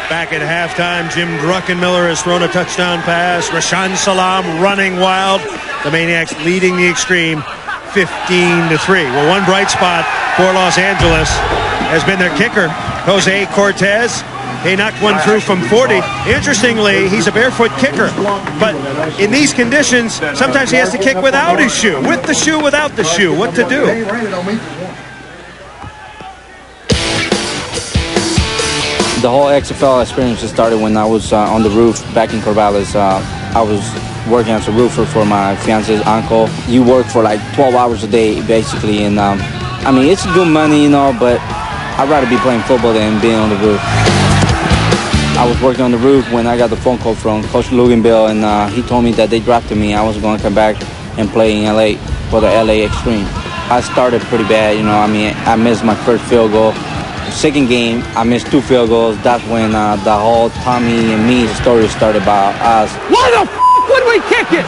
Back at halftime, Jim Druckenmiller has thrown a touchdown pass. Rashaan Salam running wild. The Maniacs leading the Xtreme 15-3. Well, one bright spot for Los Angeles has been their kicker, Jose Cortez. He knocked one through from 40. Interestingly, he's a barefoot kicker. But in these conditions, sometimes he has to kick without his shoe. With the shoe, without the shoe. What to do? The whole XFL experience just started when I was on the roof back in Corvallis. I was working as a roofer for my fiance's uncle. You work for like 12 hours a day, basically. And I mean, it's good money, you know, but I'd rather be playing football than being on the roof. I was working on the roof when I got the phone call from Coach Luganville, and he told me that they drafted me. I was going to come back and play in LA for the LA Xtreme. I started pretty bad, you know. I mean, I missed my first field goal. Second game, I missed 2 field goals. That's when the whole Tommy and me story started about us. Why the would we kick it?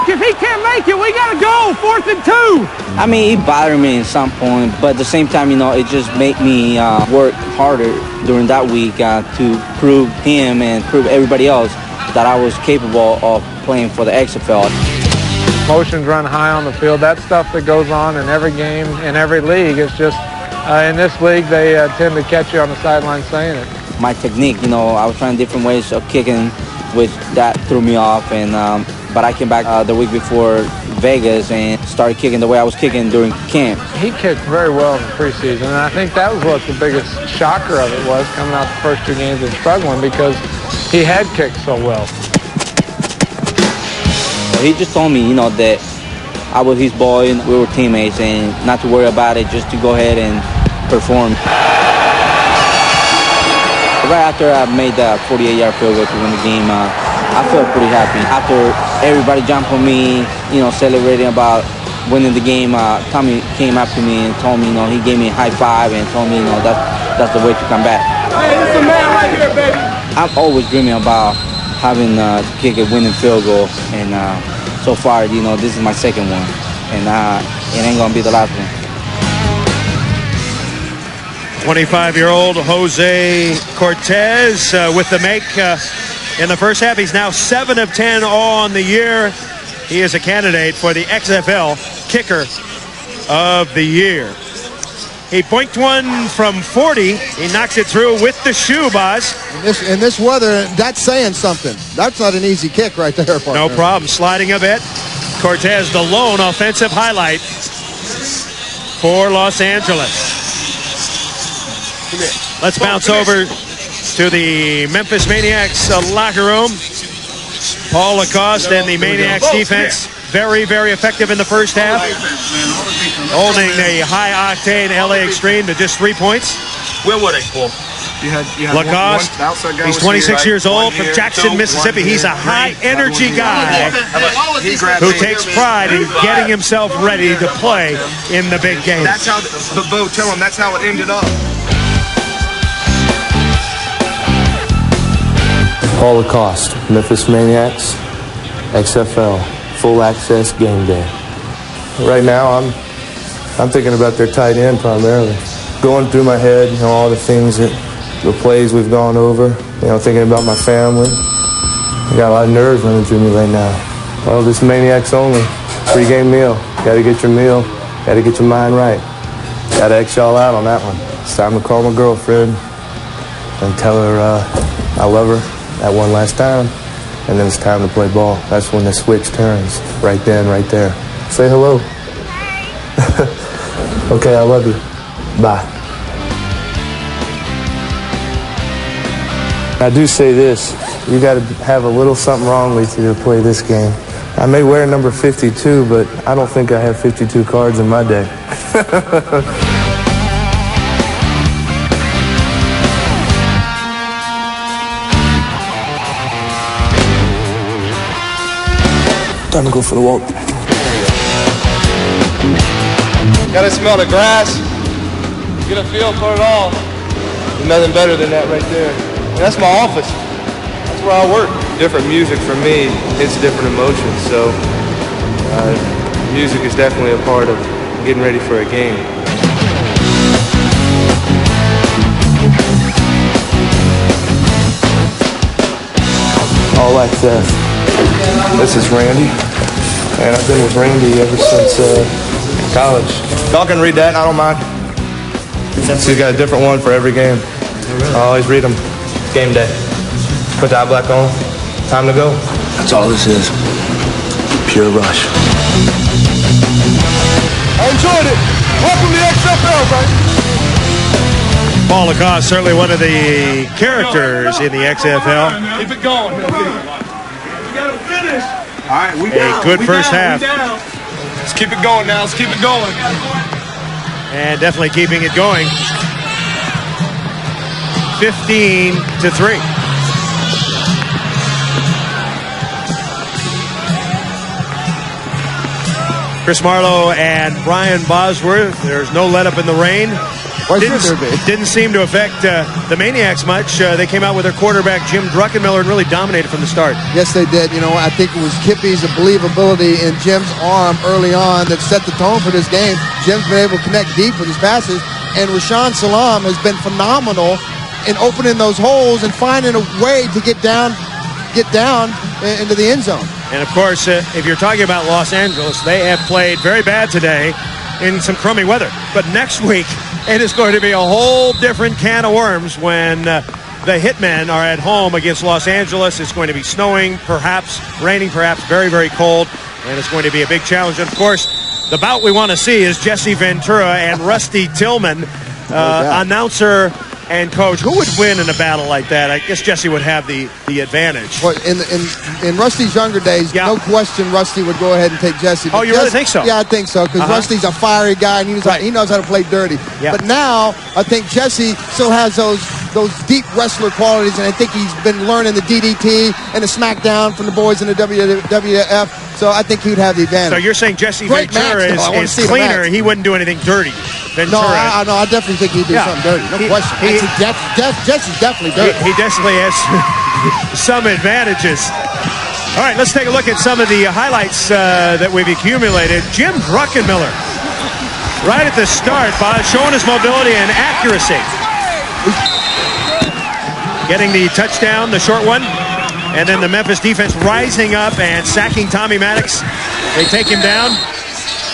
If he can't make it, we gotta go. 4th and 2. I mean, it bothered me at some point, but at the same time, you know, it just made me work harder during that week to prove him and prove everybody else that I was capable of playing for the XFL. Emotions run high on the field. That stuff that goes on in every game, in every league, it's just, in this league, they tend to catch you on the sideline saying it. My technique, you know, I was trying different ways of kicking, which that threw me off, and but I came back the week before Vegas and started kicking the way I was kicking during camp. He kicked very well in the preseason, and I think that was what the biggest shocker of it was, coming out the first 2 games and struggling because he had kicked so well. He just told me, you know, that I was his boy and we were teammates and not to worry about it, just to go ahead and perform. Right after I made that 48-yard field goal to win the game, I felt pretty happy. After everybody jumped on me, you know, celebrating about winning the game, Tommy came up to me and told me, you know, he gave me a high five and told me, you know, that's the way to come back. Hey, it's the man right here, baby. I'm always dreaming about having to kick a winning field goal, and so far, you know, this is my second one, and it ain't gonna be the last one. 25-year-old Jose Cortez with the make in the first half. He's now 7 of 10 on the year. He is a candidate for the XFL Kicker of the Year. He boinked one from 40. He knocks it through with the shoe, Boz. In this weather, that's saying something. That's not an easy kick right there, partner. No problem. Sliding a bit. Cortez, the lone offensive highlight for Los Angeles. Let's bounce over to the Memphis Maniax locker room. Paul Lacoste and the Maniax defense, very, very effective in the first half. Holding the high-octane LA Xtreme to just 3 points. Where were they, Paul? Lacoste, he's 26 years old from Jackson, Mississippi. He's a high-energy guy who takes pride in getting himself ready to play in the big games. That's how, but Bo, tell him that's how it ended up. Paul Lacoste, Memphis Maniax, XFL, full access game day. Right now, I'm thinking about their tight end primarily. Going through my head, you know, all the things the plays we've gone over, you know, thinking about my family. I got a lot of nerves running through me right now. Well, this Maniacs only, pre-game meal. Got to get your meal, got to get your mind right. Got to X y'all out on that one. It's time to call my girlfriend and tell her I love her that one last time, and then it's time to play ball. That's when the switch turns, right then, right there. Say hello. Okay, I love you. Bye. I do say this, you got to have a little something wrong with you to play this game. I may wear number 52, but I don't think I have 52 cards in my day. Time to go for the walk. Gotta smell the grass, get a feel for it all. There's nothing better than that right there. And that's my office. That's where I work. Different music for me hits different emotions, so music is definitely a part of getting ready for a game. access. This is Randy, and I've been with Randy ever since college. Y'all can read that, I don't mind. He's got a different one for every game. I always read them. Game day. Put the eye black on. Time to go. That's all this is. Pure rush. I enjoyed it. Welcome to XFL, baby. Paul Lacoste, certainly one of the characters in the XFL. Keep it going. We gotta finish. All right, we down. A good first half. Let's keep it going now. Let's keep it going. And definitely keeping it going. 15-3. Chris Marlowe and Brian Bosworth. There's no let up in the rain. Didn't seem to affect the Maniacs much. They came out with their quarterback, Jim Druckenmiller, and really dominated from the start. Yes, they did. You know, I think it was Kippy's believability in Jim's arm early on that set the tone for this game. Jim's been able to connect deep with his passes, and Rashaan Salam has been phenomenal in opening those holes and finding a way to get down into the end zone. And, of course, if you're talking about Los Angeles, they have played very bad today in some crummy weather. But next week, it is going to be a whole different can of worms when the Hitmen are at home against Los Angeles. It's going to be snowing, perhaps raining, perhaps very, very cold, and it's going to be a big challenge. And, of course, the bout we want to see is Jesse Ventura and Rusty Tillman, announcer and coach. Who would win in a battle like that? I guess Jesse would have the advantage. Well, in Rusty's younger days, no question Rusty would go ahead and take Jesse. Oh, you really think so? Yeah, I think so, because Rusty's a fiery guy, and he knows how to play dirty. Yeah. But now, I think Jesse still has those deep wrestler qualities, and I think he's been learning the DDT and the smackdown from the boys in the WWF, so I think he would have the advantage. So you're saying Jesse Ventura is cleaner. He wouldn't do anything dirty. Ventura. No, I definitely think he'd do something dirty. No question. Jesse's definitely dirty. He definitely has some advantages. All right, let's take a look at some of the highlights that we've accumulated. Jim Druckenmiller, right at the start, showing his mobility and accuracy. Getting the touchdown, the short one. And then the Memphis defense rising up and sacking Tommy Maddox. They take him down.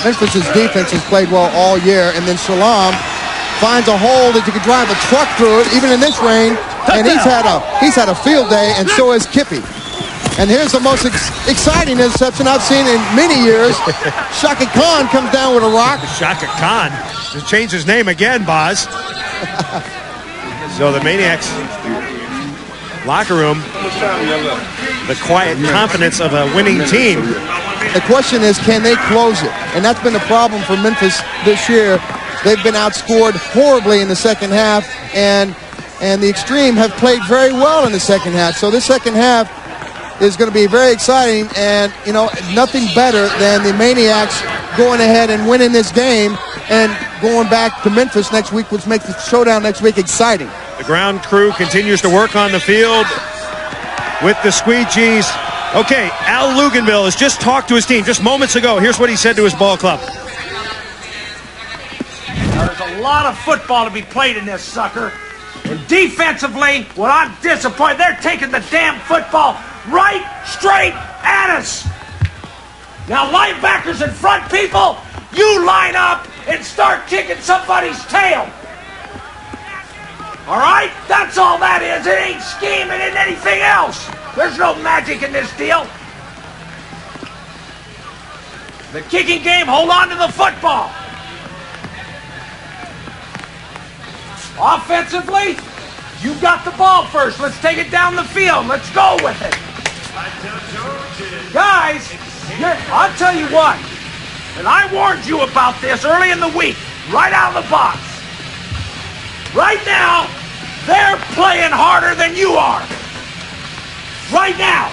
Memphis's defense has played well all year, and then Salam finds a hole that you could drive a truck through it, even in this rain. And he's had a field day, and so has Kippy. And here's the most exciting interception I've seen in many years. Shaka Khan comes down with a rock. Shaka Khan just changed his name again, Boz. So the Maniacs locker room, the quiet confidence of a winning team. The question is, can they close it? And that's been the problem for Memphis this year. They've been outscored horribly in the second half, and the Xtreme have played very well in the second half. So this second half is going to be very exciting, and, you know, nothing better than the Maniacs going ahead and winning this game and going back to Memphis next week, which makes the showdown next week exciting. The ground crew continues to work on the field with the squeegees. Okay, Al Luganville has just talked to his team just moments ago. Here's what he said to his ball club. There's a lot of football to be played in this sucker. And defensively, when I'm disappointed, they're taking the damn football right straight at us. Now, linebackers and front people, you line up and start kicking somebody's tail. All right? That's all that is. It ain't scheming and anything else. There's no magic in this deal. The kicking game, hold on to the football. Offensively, you got the ball first. Let's take it down the field. Let's go with it. Guys, I'll tell you what, and I warned you about this early in the week, right out of the box. Right now, they're playing harder than you are. Right now.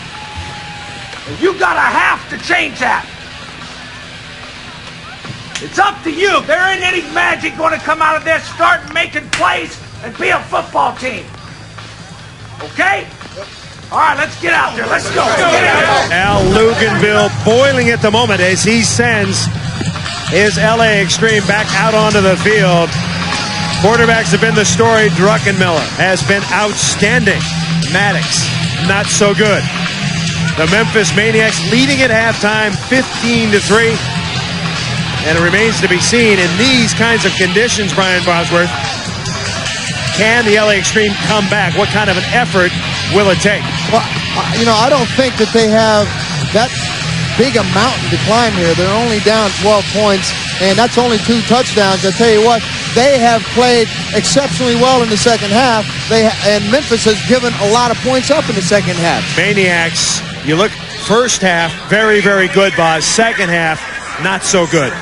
And you gotta have to change that. It's up to you. There ain't any magic going to come out of this. Start making plays and be a football team. Okay? All right, let's get out there. Let's go. Get out. Al Luganville boiling at the moment as he sends his LA Xtreme back out onto the field. Quarterbacks have been the story. Druckenmiller has been outstanding. Maddox, not so good. The Memphis Maniax leading at halftime 15-3. And it remains to be seen in these kinds of conditions, Brian Bosworth. Can the LA Xtreme come back? What kind of an effort will it take? Well, I don't think that they have that big a mountain to climb here. They're only down 12 points, and that's only 2 touchdowns. I tell you what, they have played exceptionally well in the second half, and Memphis has given a lot of points up in the second half. Maniacs, you look first half, very, very good, Boz. Second half, not so good.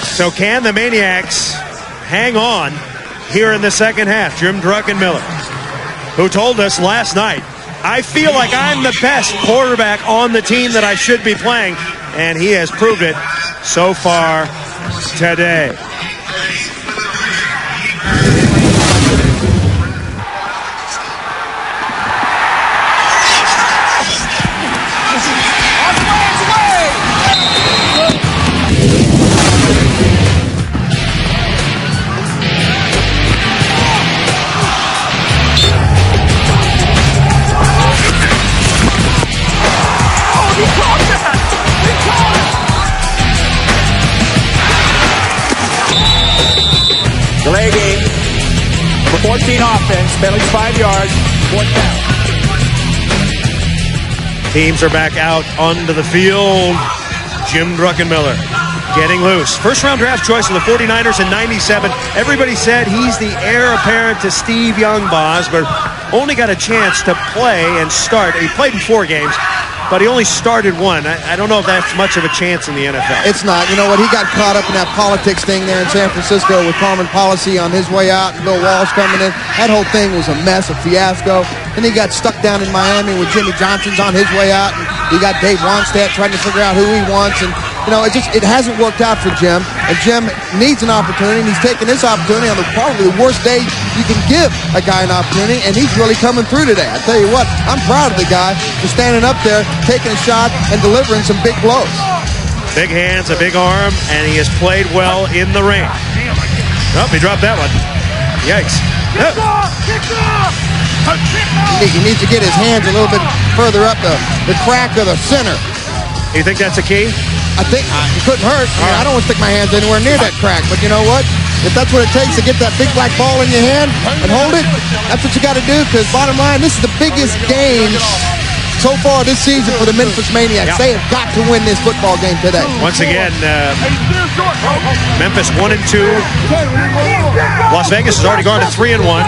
So can the Maniacs hang on here in the second half? Jim Druckenmiller, who told us last night, I feel like I'm the best quarterback on the team that I should be playing, and he has proved it so far today. Delay game. Number 14 offense. Penalties 5 yards. 4th down. Teams are back out onto the field. Jim Druckenmiller getting loose. First-round draft choice of the 49ers in '97. Everybody said he's the heir apparent to Steve Young, Boz, but only got a chance to play and start. He played in 4 games, but he only started 1. I don't know if that's much of a chance in the NFL. It's not. You know what? He got caught up in that politics thing there in San Francisco with Carmen Policy on his way out and Bill Walsh coming in. That whole thing was a mess, a fiasco. Then he got stuck down in Miami with Jimmy Johnson's on his way out. And he got Dave Ronstadt trying to figure out who he wants. And, it hasn't worked out for Jim. And Jim needs an opportunity, and he's taking this opportunity on probably the worst day you can give a guy an opportunity, and he's really coming through today. I tell you what, I'm proud of the guy for standing up there, taking a shot, and delivering some big blows. Big hands, a big arm, and he has played well in the rain. Oh, he dropped that one. Yikes. He needs to get his hands a little bit further up the crack of the center. You think that's a key? I think it couldn't hurt. I don't want to stick my hands anywhere near that crack, but you know what? If that's what it takes to get that big black ball in your hand and hold it, that's what you got to do, because bottom line, this is the biggest game so far this season for the Memphis Maniacs. They have got to win this football game today. Once again, Memphis 1-2. Las Vegas has already gone to 3-1.